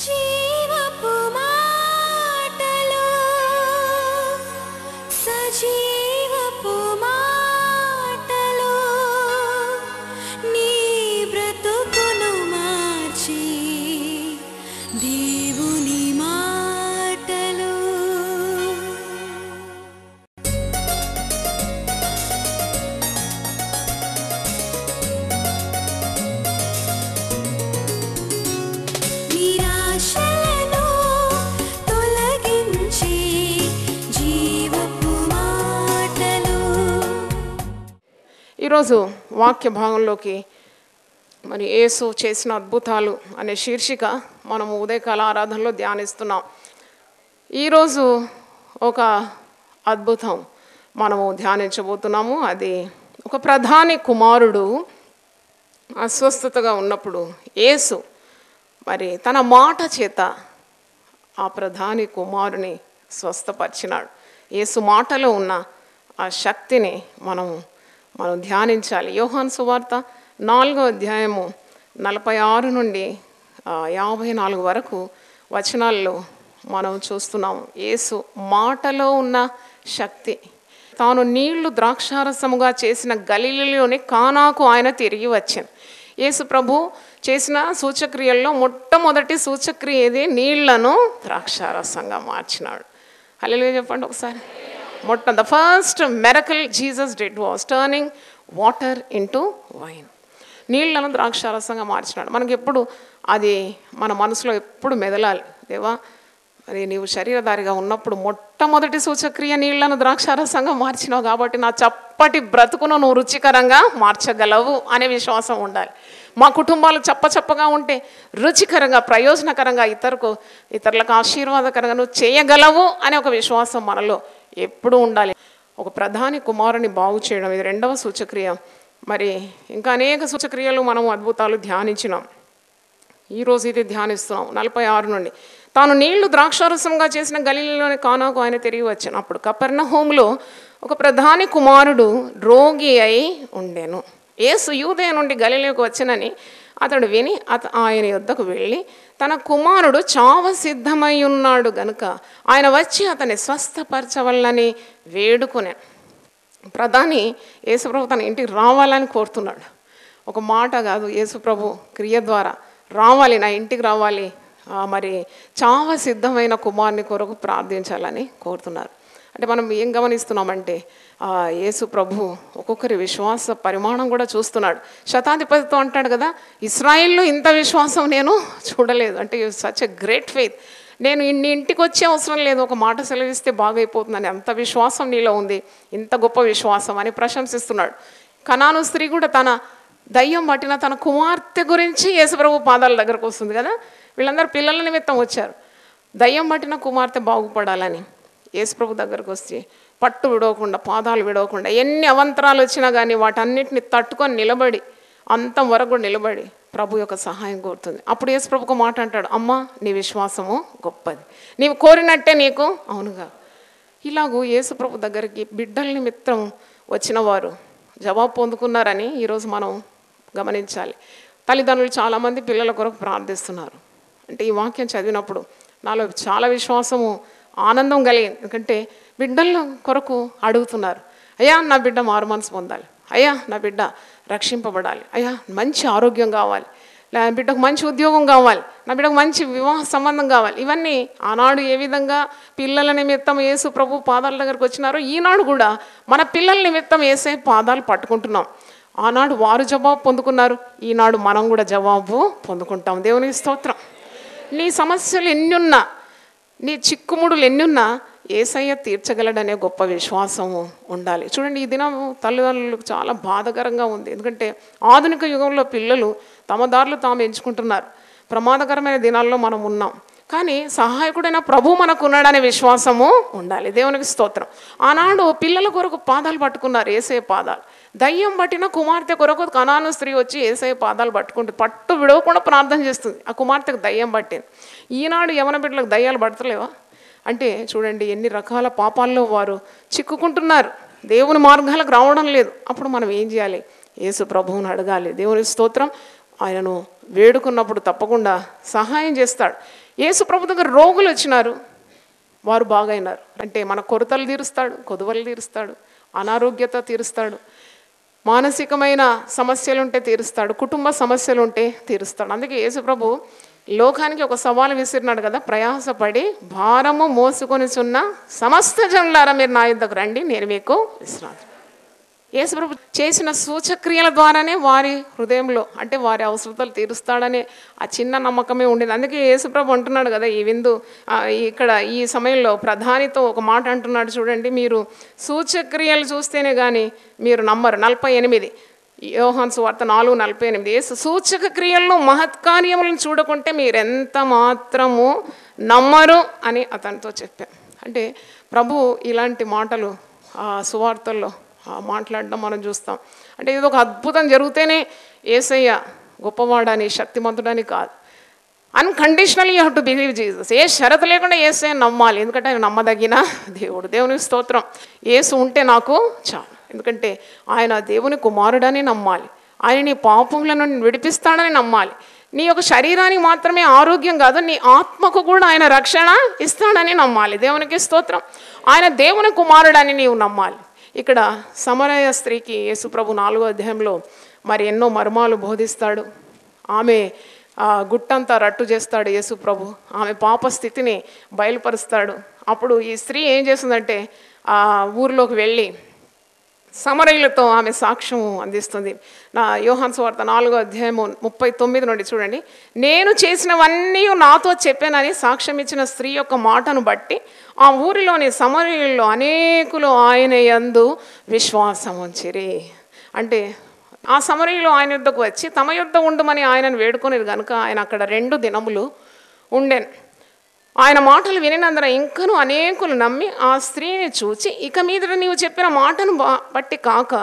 జీవపు మాటలు సజీవపు మాటలు నీ బ్రతుకును మార్చి దేవుని మాటలు. నిరాశలను తొలగించి జీవపు మాటలు. ఈరోజు వాక్య భాగంలోకి మరి యేసు చేసిన అద్భుతాలు అనే శీర్షిక మనము ఉదయకాల ఆరాధనలో ధ్యానిస్తున్నాం. ఈరోజు ఒక అద్భుతం మనము ధ్యానించబోతున్నాము. అది ఒక ప్రధాని కుమారుడు అస్వస్థతగా ఉన్నప్పుడు యేసు మరి తన మాట చేత ఆ ప్రధాని కుమారుని స్వస్థపరిచినాడు. యేసు మాటలో ఉన్న ఆ శక్తిని మనం ధ్యానించాలి. యోహాను సువార్త 4వ అధ్యాయము 46 నుండి 54 వరకు వచనాల్లో మనం చూస్తున్నాము. యేసు మాటలో ఉన్న శక్తి. తాను నీళ్లు ద్రాక్షారసముగా చేసిన గలిలలోని కానాకు ఆయన తిరిగి వచ్చాను. యేసు ప్రభు చేసిన సూచక్రియల్లో మొట్టమొదటి సూచక్రియ ఏది? నీళ్లను ద్రాక్షారసంగా మార్చినాడు. హల్లెలూయా చెప్పండి ఒకసారి. The first miracle Jesus did was turning water into wine. నీళ్లను ద్రాక్షారసంగా మార్చినాడు. మనకి ఎప్పుడు అది మన మనసులో ఎప్పుడు మెదలాలి. దేవా, మరి నీవు శరీరధారిగా ఉన్నప్పుడు మొట్టమొదటి సూచక్రియ నీళ్లను ద్రాక్షారసంగా మార్చినావు కాబట్టి నా చప్పటి బ్రతుకును నువ్వు రుచికరంగా మార్చగలవు అనే విశ్వాసం ఉండాలి. మా కుటుంబాలు చప్పగా ఉంటే రుచికరంగా, ప్రయోజనకరంగా, ఇతరులకు ఆశీర్వాదకరంగా నువ్వు చేయగలవు అనే ఒక విశ్వాసం మనలో ఎప్పుడూ ఉండాలి. ఒక ప్రధాని కుమారుని బాగు చేయడం ఇది 2వ సూచక్రియ. మరి ఇంకా అనేక సూచక్రియలు మనం అద్భుతాలు ధ్యానించినాం. ఈరోజు ఇది ధ్యానిస్తున్నాం. 46 నుండి తాను నీళ్లు ద్రాక్షారసంగా చేసిన గలిలలోని కానాకు ఆయన తిరిగి వచ్చాను. అప్పుడు కపెర్నహూములో ఒక ప్రధాని కుమారుడు రోగి అయి ఉండెను. యేసు యూదయ నుండి గలిలలోకి వచ్చనని అతడు విని ఆయన యొద్దకు వెళ్ళి తన కుమారుడు చావ సిద్ధమై ఉన్నాడు గనుక ఆయన వచ్చి అతన్ని స్వస్థపరచవలనని వేడుకునే. ప్రధాని యేసుప్రభు తన ఇంటికి రావాలని కోరుతున్నాడు. ఒక మాట కాదు, యేసుప్రభు క్రియ ద్వారా రావాలి, నా ఇంటికి రావాలి, మరి చావ సిద్ధమైన కుమారుని కొరకు ప్రార్థించాలని కోరుతున్నారు. అంటే మనం ఏం గమనిస్తున్నామంటే యేసు ప్రభు ఒక్కొక్కరి విశ్వాస పరిమాణం కూడా చూస్తున్నాడు. శతాధిపతితో అంటాడు కదా, ఇస్రాయిల్లో ఇంత విశ్వాసం నేను చూడలేదు. అంటే సచ్ ఎ గ్రేట్ ఫెయిత్. నేను నీ ఇంటికి వచ్చే అవసరం లేదు, ఒక మాట సెలవిస్తే బాగైపోతుందని అంత విశ్వాసం నీలో ఉంది, ఇంత గొప్ప విశ్వాసం అని ప్రశంసిస్తున్నాడు. కనాను స్త్రీ కూడా తన దయ్యం పట్టిన తన కుమార్తె గురించి యేసుప్రభు పాదాల దగ్గరకు వస్తుంది కదా. వీళ్ళందరూ పిల్లల నిమిత్తం వచ్చారు. దయ్యం పట్టిన కుమార్తె బాగుపడాలని యేసుప్రభు దగ్గరకు వచ్చి పట్టు విడవకుండా, పాదాలు విడవకుండా, ఎన్ని అవంతరాలు వచ్చినా కానీ వాటన్నిటిని తట్టుకొని నిలబడి, అంతం వరకు కూడా నిలబడి ప్రభు యొక్క సహాయం కోరుతుంది. అప్పుడు యేసుప్రభు ఒక మాట అంటాడు, అమ్మా నీ విశ్వాసము గొప్పది, నీవు కోరినట్టే నీకు అవునుగా. ఇలాగూ యేసుప్రభు దగ్గరికి బిడ్డల నిమిత్తం వచ్చిన వారు జవాబు పొందుకున్నారని ఈరోజు మనం గమనించాలి. తల్లిదండ్రులు చాలామంది పిల్లల కొరకు ప్రార్థిస్తున్నారు. అంటే ఈ వాక్యం చదివినప్పుడు నాలో చాలా విశ్వాసము, ఆనందం కలిగింది. ఎందుకంటే బిడ్డల కొరకు అడుగుతున్నారు. అయ్యా నా బిడ్డ మారు మనసు పొందాలి, అయ్యా నా బిడ్డ రక్షింపబడాలి, అయ్యా మంచి ఆరోగ్యం కావాలి, నా బిడ్డకు మంచి ఉద్యోగం కావాలి, నా బిడ్డకు మంచి వివాహ సంబంధం కావాలి. ఇవన్నీ ఆనాడు ఏ విధంగా పిల్లల నిమిత్తం యేసు ప్రభు పాదాల దగ్గరకు వచ్చినారో ఈనాడు కూడా మన పిల్లల నిమిత్తం యేసే పాదాలు పట్టుకుంటున్నాం. ఆనాడు వారు జవాబు పొందుకున్నారు, ఈనాడు మనం కూడా జవాబు పొందుకుంటాం. దేవునికి స్తోత్రం. నీ సమస్యలు ఎన్నున్నా, నీ చిక్కుముడులు ఎన్నున్నా యేసయ్య తీర్చగలడనే గొప్ప విశ్వాసము ఉండాలి. చూడండి, ఈ దినం తల్లిదండ్రులకు చాలా బాధాకరంగా ఉంది. ఎందుకంటే ఆధునిక యుగంలో పిల్లలు తమ దారులు తాము ఎంచుకుంటున్నారు. ప్రమాదకరమైన దినాల్లో మనం ఉన్నాం. కానీ సహాయకుడైన ప్రభు మనకు ఉన్నాడనే విశ్వాసము ఉండాలి. దేవునికి స్తోత్రం. ఆనాడు పిల్లల కొరకు పాదాలు పట్టుకున్నారు, యేసయ్య పాదాలు. దయ్యం పట్టిన కుమార్తె కొరకు కనాను స్త్రీ వచ్చి యేసయ్య పాదాలు పట్టుకుంటుంది, పట్టు విడవకుండా ప్రార్థన చేస్తుంది. ఆ కుమార్తెకు దయ్యం పట్టింది. ఈనాడు యవన బిడ్డలకు దయ్యాలు పడతలేవా? అంటే చూడండి, ఎన్ని రకాల పాపాల్లో వారు చిక్కుకుంటున్నారు, దేవుని మార్గాలకు రావడం లేదు. అప్పుడు మనం ఏం చేయాలి? యేసు ప్రభువుని అడగాలి. దేవుని స్తోత్రం. ఆయనను వేడుకున్నప్పుడు తప్పకుండా సహాయం చేస్తాడు. యేసు ప్రభు దగ్గర రోగులు వచ్చినారు, వారు బాగైనారు. అంటే మన కొరతలు తీరుస్తాడు, కొదువలు తీరుస్తాడు, అనారోగ్యత తీరుస్తాడు, మానసికమైన సమస్యలుంటే తీరుస్తాడు, కుటుంబ సమస్యలుంటే తీరుస్తాడు. అందుకే యేసు ప్రభు లోకానికి ఒక సవాలు విసిరినాడు కదా, ప్రయాసపడి భారము మోసుకొనిచున్న సమస్త జనులారా మీరు నా యుద్ధకు రండి, నేను మీకు విశ్రాంతి. యేసుప్రభు చేసిన సూచక్రియల ద్వారానే వారి హృదయంలో అంటే వారి అవసరతలు తీరుస్తాడనే ఆ చిన్న నమ్మకమే ఉండేది. అందుకే యేసుప్రభు అంటున్నాడు కదా, ఈ విందు ఇక్కడ ఈ సమయంలో ప్రధానితో ఒక మాట అంటున్నాడు చూడండి, మీరు సూచక్రియలు చూస్తేనే కానీ మీరు నమ్మరు. 48 యోహాను సువార్త 4:48 యేసు సూచక క్రియలను మహత్కార్యములను చూడకుంటే మీరు ఎంత మాత్రము నమ్మరు అని అతనితో చెప్పాను. అంటే ప్రభు ఇలాంటి మాటలు ఆ సువార్తల్లో మాట్లాడడం మనం చూస్తాం. అంటే ఇది ఒక అద్భుతం జరిగితేనే యేసయ్య గొప్పవాడని శక్తిమంతుడని కాదు. Unconditionally you have to believe Jesus. ఏ షరతు లేకుండా యేసయ్య నమ్మాలి, ఎందుకంటే ఆయన నమ్మదగిన దేవుడు. దేవునికి స్తోత్రం. యేసు ఉంటే నాకు చాలు, ఎందుకంటే ఆయన దేవుని కుమారుడని నమ్మాలి, ఆయన నీ పాపముల నుండి విడిపిస్తాడని నమ్మాలి. నీ యొక్క శరీరానికి మాత్రమే ఆరోగ్యం కాదు, నీ ఆత్మకు కూడా ఆయన రక్షణ ఇస్తాడని నమ్మాలి. దేవునికి స్తోత్రం. ఆయన దేవుని కుమారుడని నీవు నమ్మాలి. ఇక్కడ సమరయ స్త్రీకి యేసుప్రభు 4వ అధ్యాయంలో మరి ఎన్నో మర్మాలు బోధిస్తాడు. ఆమె గుట్టంతా రట్టు చేస్తాడు యేసుప్రభు, ఆమె పాప స్థితిని బయలుపరుస్తాడు. అప్పుడు ఈ స్త్రీ ఏం చేస్తుందంటే ఆ ఊరిలోకి వెళ్ళి సమరయులతో ఆమె సాక్ష్యం అందిస్తుంది. యోహాను సువార్త 4వ అధ్యాయము 39 నుండి చూడండి. నేను చేసినవన్నీ నాతో చెప్పానని సాక్ష్యం ఇచ్చిన స్త్రీ యొక్క మాటను బట్టి ఆ ఊరిలోని సమరయుల్లో అనేకులు ఆయన యందు విశ్వాసం ఉంచిరి. అంటే ఆ సమరయులు ఆయన యుద్ధకు వచ్చి తమ యుద్ధ ఉండమని ఆయనను వేడుకొనేది కనుక ఆయన అక్కడ 2 దినములు ఉండెను. ఆయన మాటలు వినినందున ఇంకనూ అనేకులు నమ్మి ఆ స్త్రీని చూచి, ఇక మీద నీవు చెప్పిన మాటను బట్టి కాక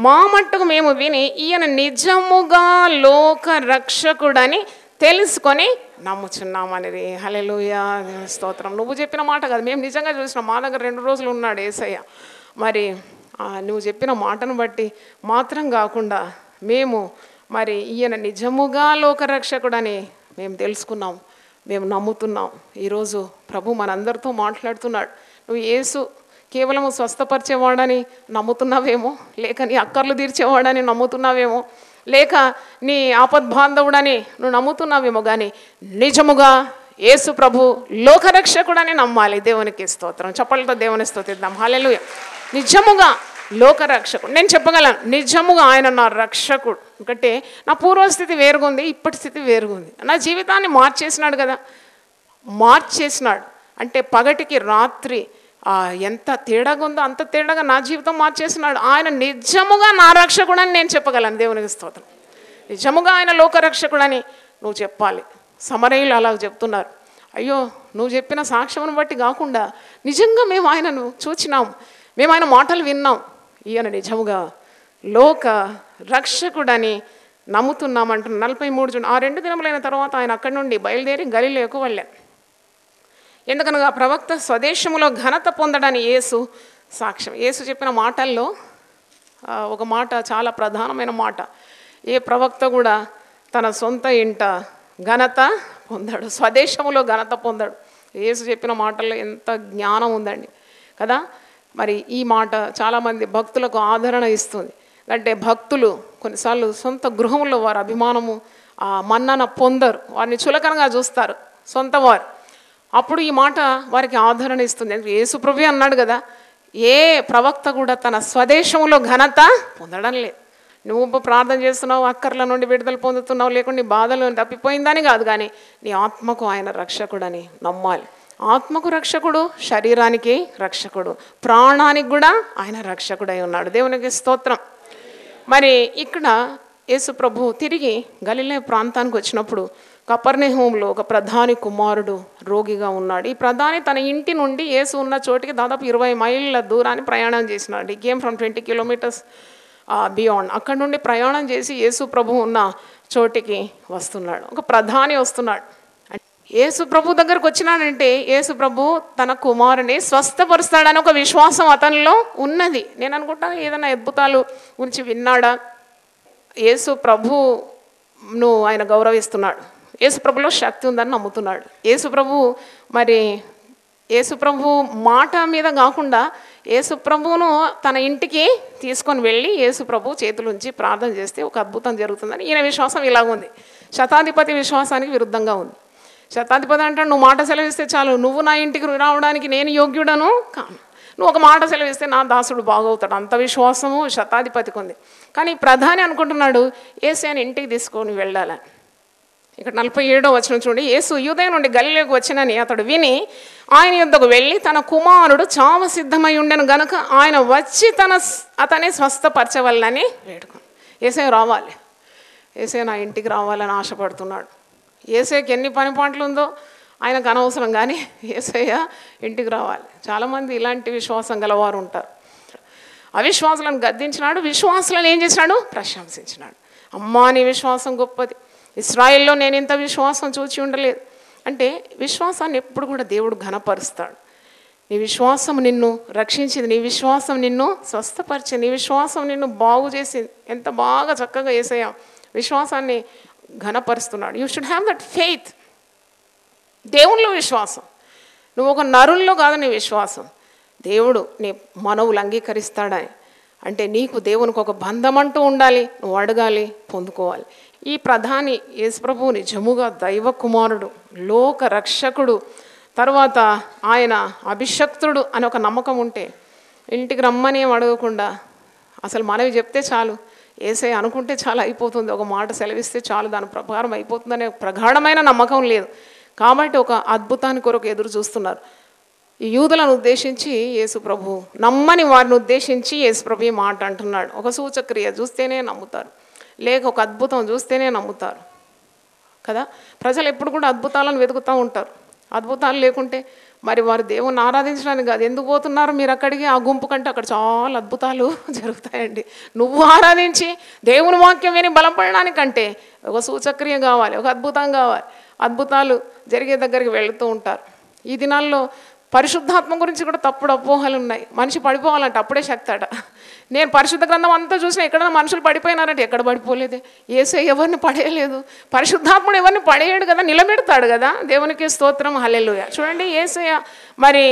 మా మట్టుకు మేము విని ఈయన నిజముగా లోక రక్షకుడని తెలుసుకొని నమ్ముచున్నామనేది. హల్లెలూయా, స్తోత్రం. నువ్వు చెప్పిన మాట కాదు, మేము నిజంగా చూసినాం. మా దగ్గర 2 రోజులు ఉన్నాడు యేసయ్య. మరి నువ్వు చెప్పిన మాటను బట్టి మాత్రం కాకుండా మేము మరి ఈయన నిజముగా లోకరక్షకుడని మేము తెలుసుకున్నాం, మేము నమ్ముతున్నాం. ఈరోజు ప్రభు మనందరితో మాట్లాడుతున్నాడు. నువ్వు యేసు కేవలం స్వస్థపరిచేవాడని నమ్ముతున్నావేమో, లేక నీ అక్కర్లు తీర్చేవాడని నమ్ముతున్నావేమో, లేక నీ ఆపద్బాంధవుడని నువ్వు నమ్ముతున్నావేమో, కానీ నిజముగా యేసు ప్రభు లోకరక్షకుడని నమ్మాలి. దేవునికి స్తోత్రం. చప్పలతో దేవుని స్తుతిద్దాం. హల్లెలూయా. నిజముగా లోకరక్షకుడు. నేను చెప్పగలను, నిజముగా ఆయన నా రక్షకుడు. ఎందుకంటే నా పూర్వస్థితి వేరుగా ఉంది, ఇప్పటి స్థితి వేరుగా ఉంది. నా జీవితాన్ని మార్చేసినాడు కదా, మార్చేసినాడు. అంటే పగటికి రాత్రి ఎంత తేడాగా ఉందో అంత తేడాగా నా జీవితం మార్చేసినాడు. ఆయన నిజముగా నా రక్షకుడని నేను చెప్పగలను. దేవునికి స్తోత్రం. నిజముగా ఆయన లోకరక్షకుడని నువ్వు చెప్పాలి. సమరయులు అలాగ చెప్తున్నారు. అయ్యో, నువ్వు చెప్పిన సాక్ష్యం బట్టి కాకుండా నిజంగా మేము ఆయనను చూచినాం, మేము ఆయన మాటలు విన్నాం, ఈయన నిజముగా లోక రక్షకుడని నమ్ముతున్నామంటున్న 43 జూన్. ఆ 2 దినములైన తర్వాత ఆయన అక్కడి నుండి బయలుదేరి గలిలయకు వెళ్ళాను. ఎందుకనగా ప్రవక్త స్వదేశములో ఘనత పొందడానికి యేసు సాక్ష్యం. యేసు చెప్పిన మాటల్లో ఒక మాట చాలా ప్రధానమైన మాట. ఏ ప్రవక్త కూడా తన సొంత ఇంట ఘనత పొందాడు, స్వదేశములో ఘనత పొందాడు. యేసు చెప్పిన మాటల్లో ఎంత జ్ఞానం ఉందండి కదా. మరి ఈ మాట చాలామంది భక్తులకు ఆదరణ ఇస్తుంది. అంటే భక్తులు కొన్నిసార్లు సొంత గృహంలో వారి అభిమానము మన్నన పొందరు, వారిని చులకనగా చూస్తారు సొంత వారు. అప్పుడు ఈ మాట వారికి ఆదరణ ఇస్తుంది. యేసు ప్రభువే అన్నాడు కదా, ఏ ప్రవక్త కూడా తన స్వదేశంలో ఘనత పొందడం లేదు. నువ్వు ప్రార్థన చేస్తున్నావు, అక్కర్ల నుండి విడుదల పొందుతున్నావు, లేకుండా నీ బాధలు తప్పిపోయిందని కాదు, కానీ నీ ఆత్మకు ఆయన రక్షకుడని నమ్మాలి. ఆత్మకు రక్షకుడు, శరీరానికి రక్షకుడు, ప్రాణానికి కూడా ఆయన రక్షకుడై ఉన్నాడు. దేవునికి స్తోత్రం. మరి ఇక్కడ యేసు ప్రభు తిరిగి గలిలయ ప్రాంతానికి వచ్చినప్పుడు కపర్నహూములో ఒక ప్రధాని కుమారుడు రోగిగా ఉన్నాడు. ఈ ప్రధాని తన ఇంటి నుండి యేసు ఉన్న చోటికి దాదాపు 20 మైళ్ళ దూరాన్ని ప్రయాణం చేసినాడు. ఈ కేమ్ ఫ్రమ్ 20 కిలోమీటర్స్ బియాండ్. అక్కడ నుండి ప్రయాణం చేసి యేసు ప్రభు ఉన్న చోటికి వస్తున్నాడు. ఒక ప్రధాని వస్తున్నాడు. యేసు ప్రభు దగ్గరకు వచ్చినాడంటే యేసు ప్రభు తన కుమారుని స్వస్థపరుస్తాడని ఒక విశ్వాసం అతనిలో ఉన్నది. నేను అనుకుంటాను ఏదైనా అద్భుతాలు గురించి విన్నాడా, యేసు ప్రభు నువ్వు ఆయన గౌరవిస్తున్నాడు. యేసుప్రభులో శక్తి ఉందని నమ్ముతున్నాడు. యేసుప్రభు మాట మీద కాకుండా యేసుప్రభువును తన ఇంటికి తీసుకొని వెళ్ళి యేసుప్రభు చేతులుంచి ప్రార్థన చేస్తే ఒక అద్భుతం జరుగుతుందని ఈయన విశ్వాసం ఇలాగుంది. శతాధిపతి విశ్వాసానికి విరుద్ధంగా ఉంది. శతాధిపతి అంటాడు, నువ్వు మాట సెలవిస్తే చాలు, నువ్వు నా ఇంటికి రావడానికి నేను యోగ్యుడను కాను, నువ్వు ఒక మాట సెలవిస్తే నా దాసుడు బాగవుతాడు. అంత విశ్వాసము శతాధిపతికి ఉంది. కానీ ప్రధాని అనుకుంటున్నాడు యేసయ్యని ఇంటికి తీసుకొని వెళ్ళాలని. ఇక్కడ 47వ వచనం చూడండి. యేసు యూదయ నుండి గలిలయకు వచ్చినని అతడు విని ఆయన యొద్దకు వెళ్ళి తన కుమారుడు చావ సిద్ధమై ఉండెను గనుక ఆయన వచ్చి అతన్ని స్వస్థపరచవలనని వేడుకొని. యేసయ్య రావాలి, యేసయ్య నా ఇంటికి రావాలని ఆశపడుతున్నాడు. యేసయ్యకి ఎన్ని పని పాటలు ఉందో ఆయనకు అనవసరం, కానీ యేసయ్య ఇంటికి రావాలి. చాలామంది ఇలాంటి విశ్వాసం గలవారు ఉంటారు. అవిశ్వాసులను గద్దించినాడు, విశ్వాసులను ఏం చేసినాడు? ప్రశంసించినాడు. అమ్మా నీ విశ్వాసం గొప్పది, ఇశ్రాయేల్లో నేను ఇంత విశ్వాసం చూచి ఉండలేదు అంటే విశ్వాసాన్ని ఎప్పుడు కూడా దేవుడు ఘనపరుస్తాడు. నీ విశ్వాసం నిన్ను రక్షించింది, నీ విశ్వాసం నిన్ను స్వస్థపరిచింది, నీ విశ్వాసం నిన్ను బాగు చేసింది. ఎంత బాగా చక్కగా యేసయ్య విశ్వాసాన్ని ఘనపరుస్తున్నాడు. You should have that faith. దేవునిలో విశ్వాసం, నువ్వు ఒక నరుల్లో కాదు నీ విశ్వాసం. దేవుడు నీ మనవులు అంగీకరిస్తాడని అంటే నీకు దేవునికి ఒక బంధం అంటూ ఉండాలి, నువ్వు అడగాలి, పొందుకోవాలి. ఈ ప్రధాని యేసుప్రభువు నిజముగా దైవ కుమారుడు, లోక రక్షకుడు, తర్వాత ఆయన అభిషక్తుడు అని ఒక నమ్మకం ఉంటే ఇంటికి రమ్మని ఏం అడగకుండా అసలు మనవి చెప్తే చాలు, యేసయ్య అనుకుంటే చాలా అయిపోతుంది, ఒక మాట సెలవిస్తే చాలు దాని ప్రకారం అయిపోతుందనే ప్రగాఢమైన నమ్మకం లేదు. కాబట్టి ఒక అద్భుతాన్ని కొరకు ఎదురు చూస్తున్నారు. ఈ యూదులను ఉద్దేశించి యేసుప్రభు, నమ్మని వారిని ఉద్దేశించి యేసుప్రభు ఈ మాట అంటున్నాడు. ఒక సూచక్రియ చూస్తేనే నమ్ముతారు, లేక ఒక అద్భుతం చూస్తేనే నమ్ముతారు కదా. ప్రజలు ఎప్పుడు కూడా అద్భుతాలను వెతుకుతూ ఉంటారు. అద్భుతాలు లేకుంటే మరి వారు దేవుణ్ణి ఆరాధించడానికి కాదు. ఎందుకు పోతున్నారు మీరు అక్కడికి? ఆ గుంపు కంటే అక్కడ చాలా అద్భుతాలు జరుగుతాయండి. నువ్వు ఆరాధించి దేవుని వాక్యం విని బలపడడానికంటే ఒక సూచక్రియ కావాలి, ఒక అద్భుతం కావాలి. అద్భుతాలు జరిగే దగ్గరికి వెళుతూ ఉంటారు. ఈ దినాల్లో పరిశుద్ధాత్మ గురించి కూడా తప్పుడు అపోహలు ఉన్నాయి. మనిషి పడిపోవాలంటే అప్పుడే శక్తి అట. నేను పరిశుద్ధ గ్రంథం అంతా చూసినా ఎక్కడైనా మనుషులు పడిపోయినారంటే ఎక్కడ పడిపోలేదే. యేసయ్య ఎవరిని పడేయలేదు, పరిశుద్ధాత్ముడు ఎవరిని పడేయడు కదా, నిలబెడతాడు కదా. దేవునికి స్తోత్రం, హల్లెలూయా. చూడండి యేసయ్య మరి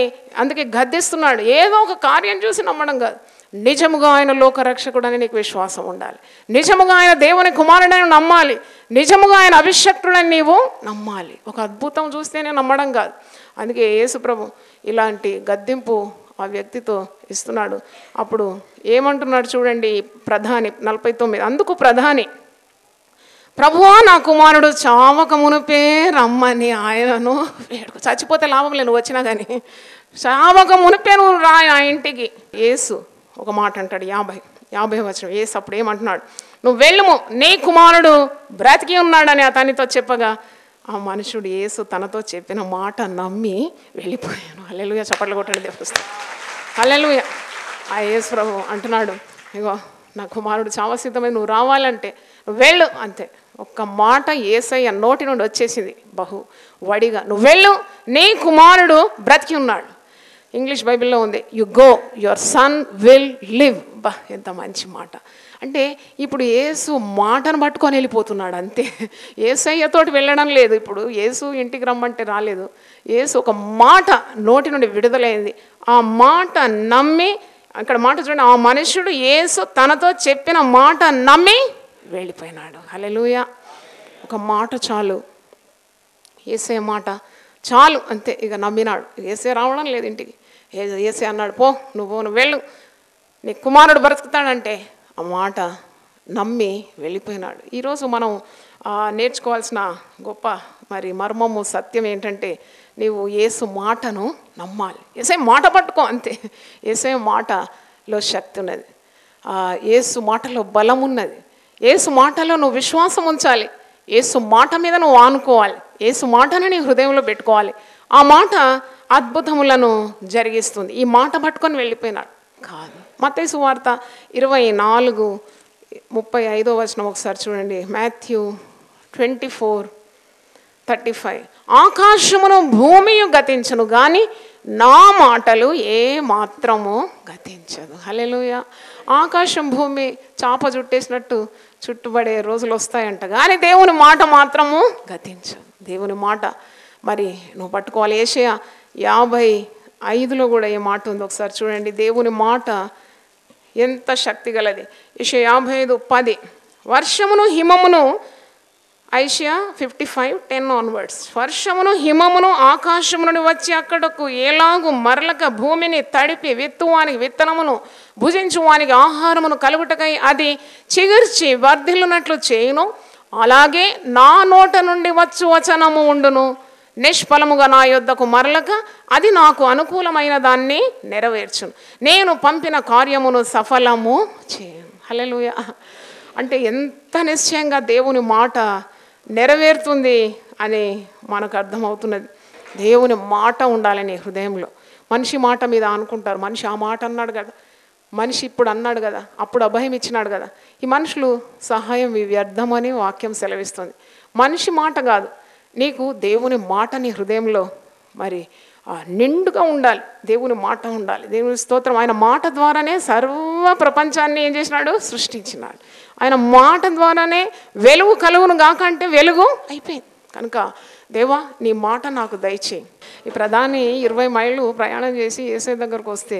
అందుకే గద్దిస్తున్నాడు. ఏదో ఒక కార్యం చూసి నమ్మడం కాదు, నిజముగా ఆయన లోకరక్షకుడని నీకు విశ్వాసం ఉండాలి, నిజముగా ఆయన దేవుని కుమారుడని నమ్మాలి, నిజముగా ఆయన అభిషక్తుడని నీవు నమ్మాలి. ఒక అద్భుతం చూస్తేనే నమ్మడం కాదు. అందుకే యేసుప్రభు ఇలాంటి గద్దింపు ఆ వ్యక్తితో ఇస్తున్నాడు. అప్పుడు ఏమంటున్నాడు చూడండి ప్రధాని 49. అందుకు ప్రధాని, ప్రభువా నా కుమారుడు చావక మునిపే రమ్మని ఆయనను వేడుకో. చచ్చిపోతే లాభం లేదు నువ్వు వచ్చినా కానీ, చావక మునిపే నువ్వు రా ఆ ఇంటికి. యేసు ఒక మాట అంటాడు, 50 వచనం. యేసు అప్పుడు ఏమంటున్నాడు? నువ్వు వెళ్ళుము, నీ కుమారుడు బ్రతికి ఉన్నాడని అతనితో చెప్పగా ఆ మనుషుడు యేసు తనతో చెప్పిన మాట నమ్మి వెళ్ళిపోయాను. హల్లెలూయా, చప్పట్లు కొట్టండి దేవుని. హల్లెలూయా. ఆ యేసు ప్రభు అంటున్నాడు, ఇగో నా కుమారుడు చావ సిద్ధమై నువ్వు రావాలంటే నువ్వు వెళ్ళు అంతే. ఒక్క మాట యేసయ్య నోటి నుండి వచ్చేసింది బహు వడిగా, నువ్వు వెళ్ళు, నీ కుమారుడు బ్రతికి ఉన్నాడు. ఇంగ్లీష్ బైబిల్లో ఉంది, you go, your son will live. బా ఎంత మంచి మాట. అంటే ఇప్పుడు యేసు మాటను పట్టుకొని వెళ్ళిపోతున్నాడు అంతే. యేసయ్యతోటి వెళ్ళడం లేదు. ఇప్పుడు యేసు ఇంటికి రమ్మంటే రాలేదు. యేసు ఒక మాట నోటి నుండి విడుదలైంది. ఆ మాట నమ్మి, అక్కడ మాట చూడండి, ఆ మనుష్యుడు యేసు తనతో చెప్పిన మాట నమ్మి వెళ్ళిపోయినాడు. హల్లెలూయా. ఒక మాట చాలు, యేసయ్య మాట చాలు అంతే. ఇక నమ్మినాడు. యేసే రావడం లేదు ఇంటికి. యేసే అన్నాడు, పో నువ్వు వెళ్ళు, నీ కుమారుడు బ్రతుకుతాడంటే ఆ మాట నమ్మి వెళ్ళిపోయినాడు. ఈరోజు మనం నేర్చుకోవాల్సిన గొప్ప మరి మర్మము సత్యం ఏంటంటే, నీవు యేసు మాటను నమ్మాలి. యేసే మాట పట్టుకో అంతే. యేసే మాటలో శక్తి ఉన్నది, యేసు మాటలో బలం ఉన్నది. యేసు మాటలో నువ్వు విశ్వాసం ఉంచాలి, యేసు మాట మీద నువ్వు ఆనుకోవాలి, యేసు మాటను నీ హృదయంలో పెట్టుకోవాలి. ఆ మాట అద్భుతములను జరిగిస్తుంది. ఈ మాట పట్టుకొని వెళ్ళిపోయినాడు కాదు. మత్తయి సువార్త 24:35 వచనం ఒకసారి చూడండి. మాథ్యూ 24:35. ఆకాశమును భూమియు గతించును గాని నా మాటలు ఏ మాత్రము గతించదు. హల్లెలూయా. ఆకాశం భూమి చాప చుట్టేసినట్టు చుట్టుబడే రోజులు వస్తాయంట, కానీ దేవుని మాట మాత్రము గతించదు. దేవుని మాట మరి నువ్వు పట్టుకోవాలి. యెషయా 55లో కూడా ఏ మాట ఉంది ఒకసారి చూడండి. దేవుని మాట ఎంత శక్తి గలది. యెషయా 55:10 వర్షమును హిమమును, ఐషియా 55:10 ఆన్వర్డ్స్, వర్షమును హిమమును ఆకాశము నుండి వచ్చి అక్కడకు ఎలాగు మరలక భూమిని తడిపి విత్తువానికి విత్తనమును భుజించువానికి ఆహారమును కలుగుటకై అది చిగుర్చి వర్ధిల్లునట్లు చేయును, అలాగే నా నోట నుండి వచ్చు వచనము ఉండును. నిష్ఫలముగా నా యొద్దకు మరలక అది నాకు అనుకూలమైన దాన్ని నెరవేర్చును. నేను పంపిన కార్యమును సఫలము చేయను. హల్లెలూయా. అంటే ఎంత నిశ్చయంగా దేవుని మాట నెరవేరుతుంది అని మనకు అర్థమవుతున్నది. దేవుని మాట ఉండాలని హృదయంలో. మనిషి మాట మీద అనుకుంటారు, మనిషి ఆ మాట అన్నాడు కదా, మనిషి ఇప్పుడు అన్నాడు కదా, అప్పుడు అభయం ఇచ్చినాడు కదా. ఈ మనుషులు సహాయం వ్యర్థమని వాక్యం సెలవిస్తుంది. మనిషి మాట కాదు, నీకు దేవుని మాట నీ హృదయంలో మరి నిండుగా ఉండాలి. దేవుని మాట ఉండాలి. దేవుని స్తోత్రం. ఆయన మాట ద్వారానే సర్వ ప్రపంచాన్ని ఏం చేసినాడు? సృష్టించినాడు. ఆయన మాట ద్వారానే వెలుగు కలుగును గాక అంటే వెలుగు అయిపోయింది. కనుక దేవా నీ మాట నాకు దయచేయి. ఈ ప్రధాని 20 మైళ్ళు ప్రయాణం చేసి యేసయ్య దగ్గరకు వస్తే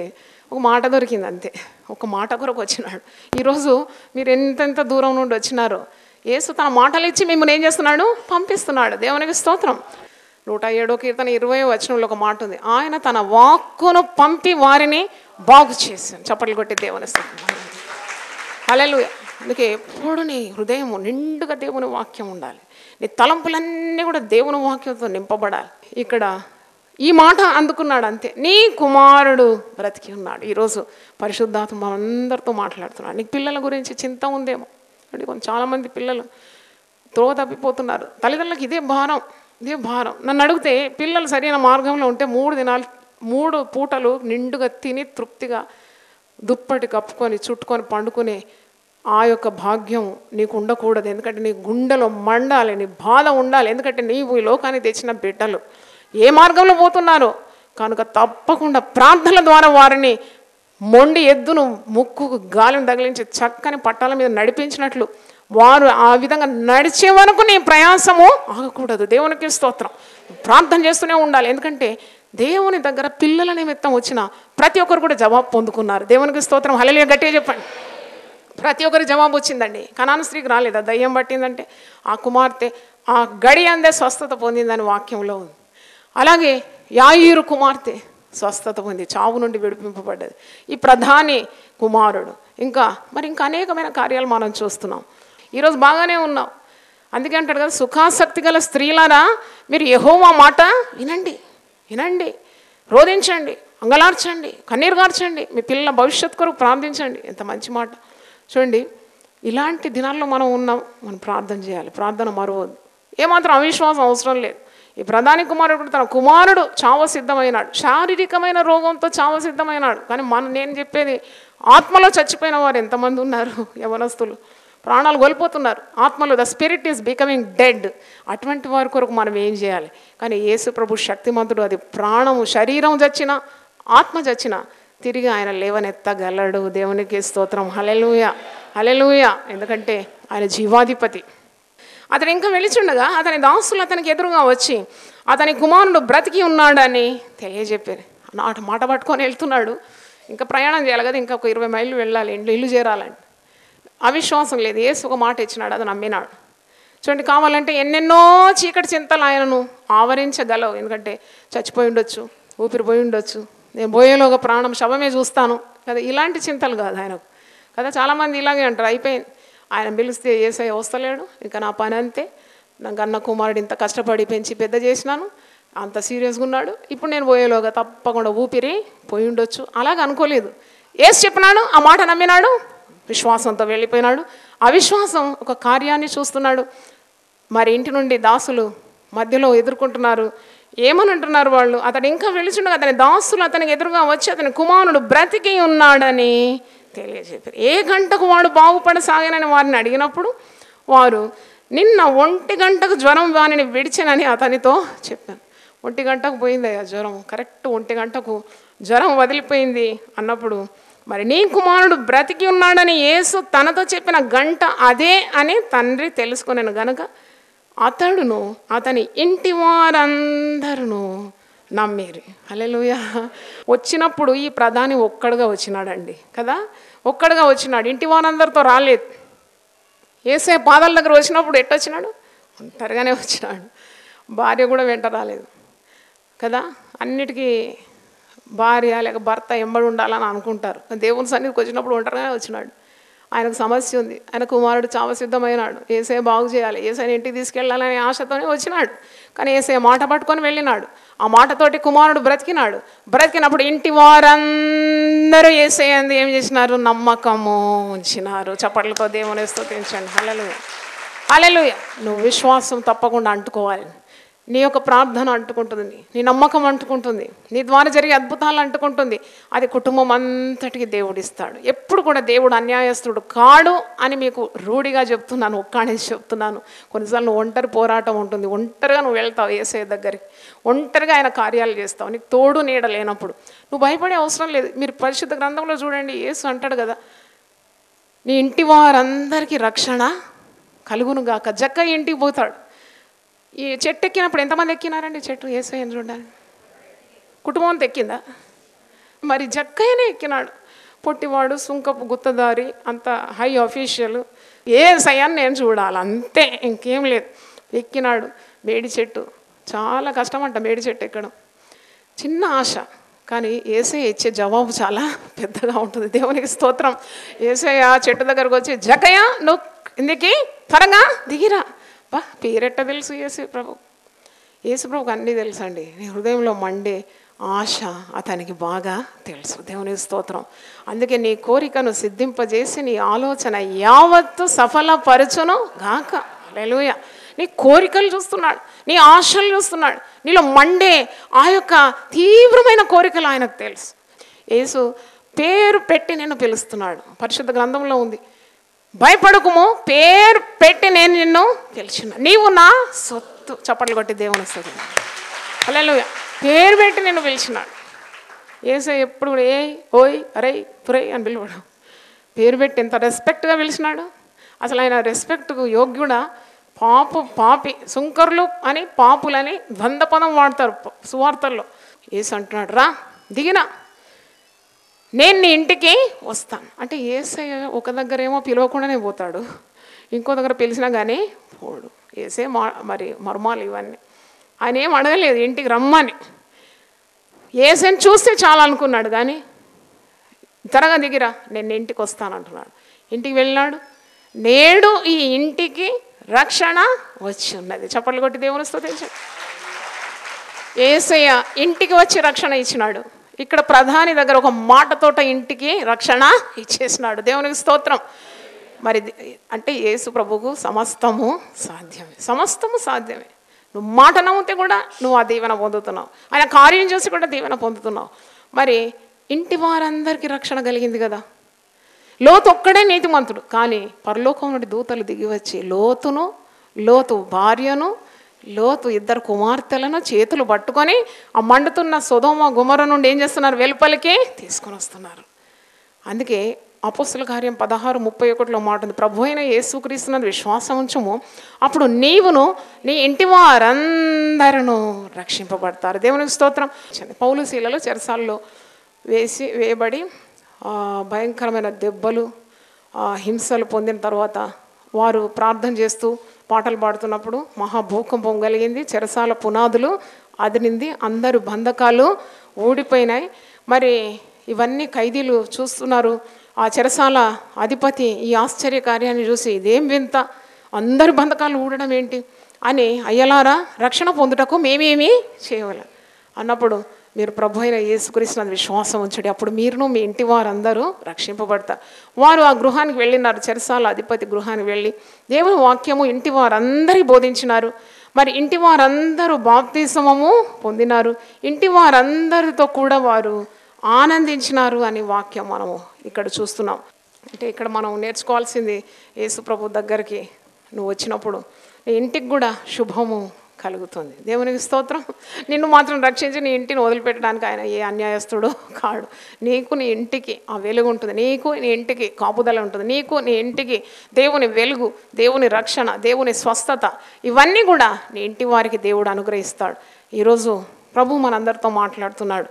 ఒక మాట దొరికింది అంతే. ఒక మాట కొరకు వచ్చినాడు. ఈరోజు మీరు ఎంతెంత దూరం నుండి వచ్చినారో యేసు తన మాటలు ఇచ్చి మిమ్మల్ని ఏం చేస్తున్నాడు? పంపిస్తున్నాడు. దేవునికి స్తోత్రం. 107వ కీర్తన 20వ వచనంలో ఒక మాట ఉంది, ఆయన తన వాక్కును పంపి వారిని బాగు చేశాను. చప్పట్లు కొట్టి దేవుని స్తోత్రం. హల్లెలూయా. అందుకే ఎప్పుడు నీ హృదయం నిండుగా దేవుని వాక్యం ఉండాలి. నీ తలంపులన్నీ కూడా దేవుని వాక్యంతో నింపబడాలి. ఇక్కడ ఈ మాట అందుకున్నాడు అంతే. నీ కుమారుడు బ్రతికి ఉన్నాడు. ఈరోజు పరిశుద్ధాత్మ అందరితో మాట్లాడుతున్నాడు. నీకు పిల్లల గురించి చింత ఉందేమో. అంటే చాలామంది పిల్లలు త్రోవ తప్పిపోతున్నారు. తల్లిదండ్రులకు ఇదే భారం. నన్ను అడిగితే పిల్లలు సరైన మార్గంలో ఉంటే 3 పూటలు నిండుగా తిని తృప్తిగా దుప్పటి కప్పుకొని చుట్టుకొని పండుకునే ఆ యొక్క భాగ్యం నీకు ఉండకూడదు. ఎందుకంటే నీ గుండెలో మండాలి, నీ బాధ ఉండాలి. ఎందుకంటే నీవు ఈ లోకానికి తెచ్చిన బిడ్డలు ఏ మార్గంలో పోతున్నారో కనుక తప్పకుండా ప్రార్థనల ద్వారా వారిని మొండి ఎద్దును ముక్కుకు గాలిని తగిలించి చక్కని పట్టాల మీద నడిపించినట్లు వారు ఆ విధంగా నడిచే వరకు నీ ప్రయాసము ఆగకూడదు. దేవునికి స్తోత్రం. ప్రార్థన చేస్తూనే ఉండాలి. ఎందుకంటే దేవుని దగ్గర పిల్లల నిమిత్తం వచ్చిన ప్రతి ఒక్కరు కూడా జవాబు పొందుకున్నారు. దేవునికి స్తోత్రం. హల్లెలూయా. గట్టిగా చెప్పండి. ప్రతి ఒక్కరి జవాబు వచ్చిందండి. కనాను స్త్రీకి రాలేదా? దయ్యం పట్టిందంటే ఆ కుమార్తె ఆ గడి అందే స్వస్థత పొందిందని వాక్యంలో ఉంది. అలాగే యాయీరు కుమార్తె స్వస్థత పొంది చావు నుండి విడిపింపబడ్డది. ఈ ప్రధాని కుమారుడు ఇంకా అనేకమైన కార్యాలు మనం చూస్తున్నాం. ఈరోజు బాగానే ఉన్నాం. అందుకే అంటాడు కదా, సుఖాసక్తి గల స్త్రీలారా మీరు యెహోవా మాట వినండి, రోధించండి, అంగలార్చండి, కన్నీరు గార్చండి, మీ పిల్లల భవిష్యత్తు కొరకు ప్రార్థించండి. ఎంత మంచి మాట చూడండి. ఇలాంటి దినాల్లో మనం ఉన్నాం. మనం ప్రార్థన చేయాలి. ప్రార్థన మరవద్దు. ఏమాత్రం అవిశ్వాసం అవసరం లేదు. ఈ ప్రధాని కుమారుడు తన కుమారుడు చావ సిద్ధమైనాడు. శారీరకమైన రోగంతో చావ సిద్ధమైనాడు. కానీ నేను చెప్పేది ఆత్మలో చచ్చిపోయిన వారు ఎంతమంది ఉన్నారు? యవనస్తులు ప్రాణాలు కోల్పోతున్నారు ఆత్మలో. The spirit is becoming dead. అటువంటి వారి కొరకు మనం ఏం చేయాలి? కానీ యేసు ప్రభు శక్తిమంతుడు. అది ప్రాణము శరీరం చచ్చినా ఆత్మ చచ్చినా తిరిగి ఆయన లేవనెత్తగలడు. దేవునికి స్తోత్రం. హల్లెలూయా, హల్లెలూయా. ఎందుకంటే ఆయన జీవాధిపతి. అతను ఇంకా వెలిచుండగా అతని దాసులు అతనికి ఎదురుగా వచ్చి అతని కుమారుడు బ్రతికి ఉన్నాడని తెలియజెప్పారు. నాటి మాట పట్టుకొని వెళ్తున్నాడు. ఇంకా ప్రయాణం చేయాలి కదా, ఇంకా ఒక 20 మైళ్ళు వెళ్ళాలి, ఇల్లు చేరాలండి. అవిశ్వాసం లేదు. యేసు ఒక మాట ఇచ్చినాడు, అది నమ్మినాడు. చూడండి, కావాలంటే ఎన్నెన్నో చీకటి చింతలు ఆయనను ఆవరించగలవు. ఎందుకంటే చచ్చిపోయి ఉండొచ్చు, ఊపిరిపోయి ఉండొచ్చు, నేను పోయేలోగా ప్రాణం శవమే చూస్తాను కదా. ఇలాంటి చింతలు కాదు ఆయనకు కదా. చాలామంది ఇలాగే అంటారు, అయిపోయింది ఆయన పిలిస్తే యేసయ్య వస్తలేడు, ఇంకా నా పని అంతే, నా కన్న కుమారుడు ఇంత కష్టపడి పెంచి పెద్ద చేసినాను, అంత సీరియస్గా ఉన్నాడు, ఇప్పుడు నేను పోయేలోగా తప్పకుండా ఊపిరి పోయి ఉండొచ్చు. అలాగ అనుకోలేదు. యేసు చెప్పినాడు, ఆ మాట నమ్మినాడు, విశ్వాసంతో వెళ్ళిపోయినాడు. అవిశ్వాసం ఒక కార్యాన్ని చూస్తున్నాడు. మరి ఇంటి నుండి దాసులు మధ్యలో ఎదుర్కొంటున్నారు. ఏమని అంటున్నారు వాళ్ళు? అతడు ఇంకా వెళుచుండగా అతని దాసులు అతనికి ఎదురుగా వచ్చి అతని కుమారుడు బ్రతికి ఉన్నాడని తెలియజెప్పారు. ఏ గంటకు వాడు బాగుపడసాగానని వారిని అడిగినప్పుడు వారు నిన్న 1 గంటకు జ్వరం వానిని విడిచెనని అతనితో చెప్పాను. 1 గంటకు పోయిందయ్యా జ్వరం, కరెక్ట్ 1 గంటకు జ్వరం వదిలిపోయింది అన్నప్పుడు మరి నీ కుమారుడు బ్రతికి ఉన్నాడని యేసు తనతో చెప్పిన గంట అదే అని తండ్రి తెలుసుకునేను గనుక అతడును అతని ఇంటి వారందరూ నమ్మిరి. హల్లెలూయా. వచ్చినప్పుడు ఈ ప్రధాని ఒక్కడుగా వచ్చినాడండి కదా, ఒక్కడుగా వచ్చినాడు, ఇంటి వారందరితో రాలేదు. యేసయ్య పాదాల దగ్గర వచ్చినప్పుడు ఎట్టొచ్చినాడు? ఒంటరిగానే వచ్చినాడు. భార్య కూడా వెంట రాలేదు కదా. అన్నిటికీ భార్య లేక భర్త ఎంబడి ఉండాలని అనుకుంటారు. దేవుని సన్నిధికి వచ్చినప్పుడు ఒంటరిగానే వచ్చినాడు. ఆయనకు సమస్య ఉంది, ఆయన కుమారుడు చావ సిద్ధమైనాడు, యేసయ్య బాగు చేయాలి, యేసయ్యని ఇంటికి తీసుకెళ్ళాలనే ఆశతోనే వచ్చినాడు. కానీ యేసయ్య మాట పట్టుకొని వెళ్ళినాడు. ఆ మాటతోటి కుమారుడు బ్రతికినాడు. బ్రతికినప్పుడు ఇంటి వారందరూ యేసయ్య యందు ఏం చేసినారు? నమ్మకము ఉంచినారు. చప్పట్లతో దేవుని స్తుతించండి. హల్లెలూయా, హల్లెలూయా. నువ్వు విశ్వాసం తప్పకుండా అంటుకోవాలి. నీ యొక్క ప్రార్థన అంటుకుంటుంది, నీ నమ్మకం అంటుకుంటుంది, నీ ద్వారా జరిగే అద్భుతాలు అంటుకుంటుంది. అది కుటుంబం అంతటికి దేవుడు ఇస్తాడు. ఎప్పుడు కూడా దేవుడు అన్యాయస్తుడు కాడు అని మీకు రూఢిగా చెప్తున్నాను, ఒక్కడేసి చెప్తున్నాను. కొన్నిసార్లు నువ్వు ఒంటరి పోరాటం ఉంటుంది, ఒంటరిగా నువ్వు వెళ్తావు యేసయ్య దగ్గరికి, ఒంటరిగా ఆయన కార్యాలు చేస్తావు. నీకు తోడు నీడ లేనప్పుడు నువ్వు భయపడే అవసరం లేదు. మీరు పరిశుద్ధ గ్రంథంలో చూడండి, యేసు అంటాడు కదా, నీ ఇంటి వారందరికీ రక్షణ కలుగునుగాక. జక్కయ్య ఇంటికి పోతాడు. ఈ చెట్టు ఎక్కినప్పుడు ఎంతమంది ఎక్కినారండి? చెట్టు యేసయ్యను చూడడానికి కుటుంబం అంతా ఎక్కిందా? మరి జక్కయ్యనే ఎక్కినాడు. పొట్టివాడు, సుంకపు గుత్తదారి, అంత హై అఫీషియల్, యేసయ్యని నేను చూడాలి అంతే, ఇంకేం లేదు. ఎక్కినాడు. మేడి చెట్టు చాలా కష్టం అంట, మేడి చెట్టు ఎక్కడం. చిన్న ఆశ, కానీ యేసయ్య ఇచ్చే జవాబు చాలా పెద్దగా ఉంటుంది. దేవునికి స్తోత్రం. యేసయ్య చెట్టు దగ్గరకు వచ్చి, జక్కయ్య నువ్వు ఇందుకి త్వరగా దిగిరా. బా పేరెట్ట తెలుసు యేసు ప్రభు. యేసు ప్రభుకి అన్నీ తెలుసు అండి. నీ హృదయంలో మండే ఆశ అతనికి బాగా తెలుసు. దేవునికి స్తోత్రం. అందుకే నీ కోరికను సిద్ధింపజేసి నీ ఆలోచన యావత్తు సఫలపరచును గాక. హల్లెలూయా. నీ కోరికలు చూస్తున్నాడు, నీ ఆశలు చూస్తున్నాడు, నీలో మండే ఆ యొక్క తీవ్రమైన కోరికలు ఆయనకు తెలుసు. యేసు పేరు పెట్టి నిన్ను పిలుస్తున్నాడు. పరిశుద్ధ గ్రంథంలో ఉంది, భయపడకుము, పేరు పెట్టి నేను నిన్ను పిలిచిన, నీవు నా సొత్తు. చప్పట్లు కొట్టి దేవుని స్తుతించు. హల్లెలూయా. పేరు పెట్టి నిన్ను పిలిచినాడు. యేసయ్య ఎప్పుడు కూడా ఏ ఓయ్ అరే పురై అని పిలవడం, పేరు పెట్టి ఎంత రెస్పెక్ట్గా పిలిచినాడు. అసలు ఆయన రెస్పెక్ట్కు యోగ్యుడా? పాపి, సుంకర్లు అని పాపులని ద్వంద్వపదం వాడతారు సువార్తల్లో. యేసు అంటున్నాడు, రా దిగినా, నేను నీ ఇంటికి వస్తాను అంటే. యేసయ్య ఒక దగ్గర ఏమో పిలవకుండానే పోతాడు, ఇంకో దగ్గర పిలిచినా కానీ పోడు. యేసే మరి మర్మాలు ఇవన్నీ. ఆయన ఏం అడగలేదు ఇంటికి రమ్మని. యేసని చూస్తే చాలా అనుకున్నాడు, కానీ త్వరగా దిగిరా, నేను ఇంటికి వస్తాను అంటున్నాడు. ఇంటికి వెళ్ళినాడు. నేడు ఈ ఇంటికి రక్షణ వచ్చి ఉన్నది. చప్పట్లు కొట్టి దేవుని స్తుతించండి. యేసయ్య ఇంటికి వచ్చి రక్షణ ఇచ్చినాడు. ఇక్కడ ప్రధాని దగ్గర ఒక మాటతోట ఇంటికి రక్షణ ఇచ్చేసినాడు. దేవునికి స్తోత్రం. మరి అంటే యేసు ప్రభువుకు సమస్తము సాధ్యమే, సమస్తము సాధ్యమే. నువ్వు మాట నమ్మితే కూడా నువ్వు ఆ దీవెన పొందుతున్నావు, ఆయన కార్యం చేసి కూడా దీవెన పొందుతున్నావు. మరి ఇంటి వారందరికీ రక్షణ కలిగింది కదా. లోతు ఒక్కడే నీతిమంతుడు, కానీ పరలోకం నుండి దూతలు దిగి వచ్చి లోతు భార్యను, లోతు 2 కుమార్తెలను చేతులు పట్టుకొని ఆ మండుతున్న సొదొమ గొమొర్రా నుండి ఏం చేస్తున్నారు? వెలుపలికి తీసుకొని వస్తున్నారు. అందుకే అపోస్తల కార్యం 16:31 మాట ఉంది, ప్రభు అయిన యేసుక్రీస్తునందు విశ్వాసం ఉంచుము, అప్పుడు నీవును నీ ఇంటి వారందరూ రక్షింపబడతారు. దేవునికి స్తోత్రం. పౌలు శీలలు చెరసాల్లో వేయబడి భయంకరమైన దెబ్బలు, హింసలు పొందిన తర్వాత వారు ప్రార్థన చేస్తూ పాటలు పాడుతున్నప్పుడు మహాభూకంపం కలిగింది. చెరసాల పునాదులు అదిరింది, అందరూ బంధకాలు ఊడిపోయినాయి. మరి ఇవన్నీ ఖైదీలు చూస్తున్నారు. ఆ చెరసాల అధిపతి ఈ ఆశ్చర్య కార్యాన్ని చూసి, ఇదేం వింత, అందరు బంధకాలు ఊడడం ఏంటి అని, అయ్యలారా రక్షణ పొందుటకు మేమేమీ చేయగలం అన్నప్పుడు, మీరు ప్రభు అయిన యేసుక్రీస్తునందు విశ్వాసం ఉంచండి, అప్పుడు మీరును మీ ఇంటి వారందరూ రక్షింపబడతారు. వారు ఆ గృహానికి వెళ్ళినారు. చెరసాల అధిపతి గృహానికి వెళ్ళి దేవుని వాక్యము ఇంటి వారందరి బోధించినారు. మరి ఇంటి వారందరూ బాప్తిస్మము పొందినారు. ఇంటి వారందరితో కూడా వారు ఆనందించినారు అని వాక్యం మనము ఇక్కడ చూస్తున్నాం. అంటే ఇక్కడ మనం నేర్చుకోవాల్సింది, యేసు ప్రభు దగ్గరికి నువ్వు వచ్చినప్పుడు నీ ఇంటికి కూడా శుభము కలుగుతుంది. దేవునికి స్తోత్రం. నిన్ను మాత్రం రక్షించి నీ ఇంటిని వదిలిపెట్టడానికి ఆయన ఏ అన్యాయస్తుడు కాడు. నీకు నీ ఇంటికి ఆ వెలుగు ఉంటుంది, నీకు నీ ఇంటికి కాపుదల ఉంటుంది, నీకు నీ ఇంటికి దేవుని వెలుగు, దేవుని రక్షణ, దేవుని స్వస్థత ఇవన్నీ కూడా నీ ఇంటి వారికి దేవుడు అనుగ్రహిస్తాడు. ఈరోజు ప్రభు మనందరితో మాట్లాడుతున్నాడు.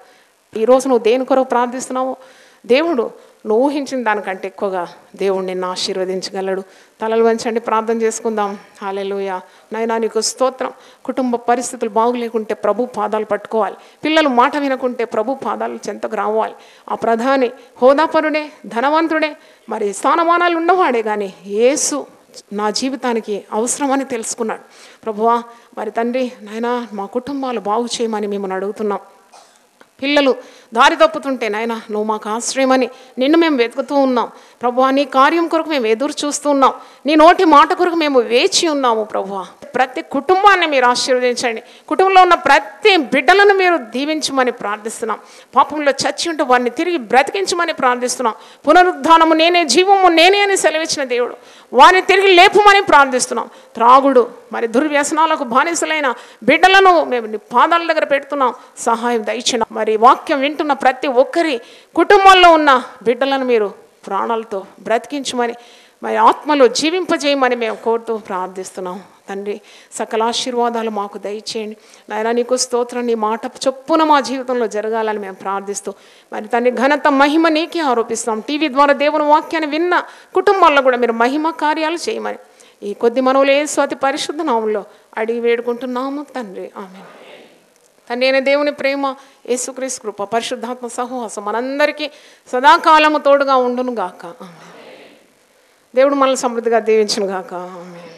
ఈరోజు నువ్వు దేని కొరకు ప్రార్థిస్తున్నావో దేవుడు నువ్వు ఊహించిన దానికంటే ఎక్కువగా దేవుడు నిన్ను ఆశీర్వదించగలడు. తలలు వంచండి, ప్రార్థన చేసుకుందాం. హల్లెలూయా. నాయనా నీకు స్తోత్రం. కుటుంబ పరిస్థితులు బాగులేకుంటే ప్రభు పాదాలు పట్టుకోవాలి. పిల్లలు మాట వినకుంటే ప్రభు పాదాలు చెంతకు రావాలి. ఆ ప్రధాని హోదాపరుడే, ధనవంతుడే, మరి స్థానమానాలు ఉన్నవాడే, కానీ యేసు నా జీవితానికి అవసరమని తెలుసుకున్నాడు. ప్రభువా మరి తండ్రి నాయనా మా కుటుంబాలు బాగు చేయమని మిమ్మల్ని అడుగుతున్నాం. పిల్లలు దారి తప్పుతుంటే నాయన నువ్వు మాకు ఆశ్రయమని నిన్ను మేము వెతుకుతూ ఉన్నాం. ప్రభువా నీ కార్యం కొరకు మేము ఎదురు చూస్తూ ఉన్నాం. నీ నోటి మాట కొరకు మేము వేచి ఉన్నాము. ప్రభువా ప్రతి కుటుంబాన్ని మీరు ఆశీర్వదించండి. కుటుంబంలో ఉన్న ప్రతి బిడ్డలను మీరు దీవించమని ప్రార్థిస్తున్నాం. పాపంలో చచ్చి ఉంటే వారిని తిరిగి బ్రతికించమని ప్రార్థిస్తున్నాం. పునరుద్ధానము నేనే, జీవము నేనే అని సెలవిచ్చిన దేవుడు వారిని తిరిగి లేపమని ప్రార్థిస్తున్నాం. త్రాగుడు మరి దుర్వ్యసనాలకు బానిసలైన బిడ్డలను మేము నీ పాదాల దగ్గర పెడుతున్నాం. సహాయం దయచిన మరి వాక్యం వింటున్న ప్రతి ఒక్కరి కుటుంబంలో ఉన్న బిడ్డలను మీరు ప్రాణాలతో బ్రతికించమని మరి ఆత్మలో జీవింపజేయమని మేము కోరుతూ ప్రార్థిస్తున్నాం. తండ్రి సకల ఆశీర్వాదాలు మాకు దయచేయండి. నాయనా నీకు స్తోత్రం. నీ మాట చొప్పున మా జీవితంలో జరగాలని మేము ప్రార్థిస్తూ మరి తండ్రి ఘనత మహిమ నీకే ఆరోపిస్తాం. టీవీ ద్వారా దేవుని వాక్యాన్ని విన్న కుటుంబాల్లో కూడా మీరు మహిమ కార్యాలు చేయమని ఈ కొద్ది మనవులు యేసు అతి పరిశుద్ధ నామంలో అడిగి వేడుకుంటున్నాము తండ్రి. ఆమేన్. తండ్రి అయిన దేవుని ప్రేమ, యేసుక్రీస్తు కృప, పరిశుద్ధాత్మ సహవాసం మనందరికీ సదాకాలము తోడుగా ఉండును గాక. ఆమేన్. దేవుడు మనల్ని సమృద్ధిగా దీవించును గాక. ఆమేన్.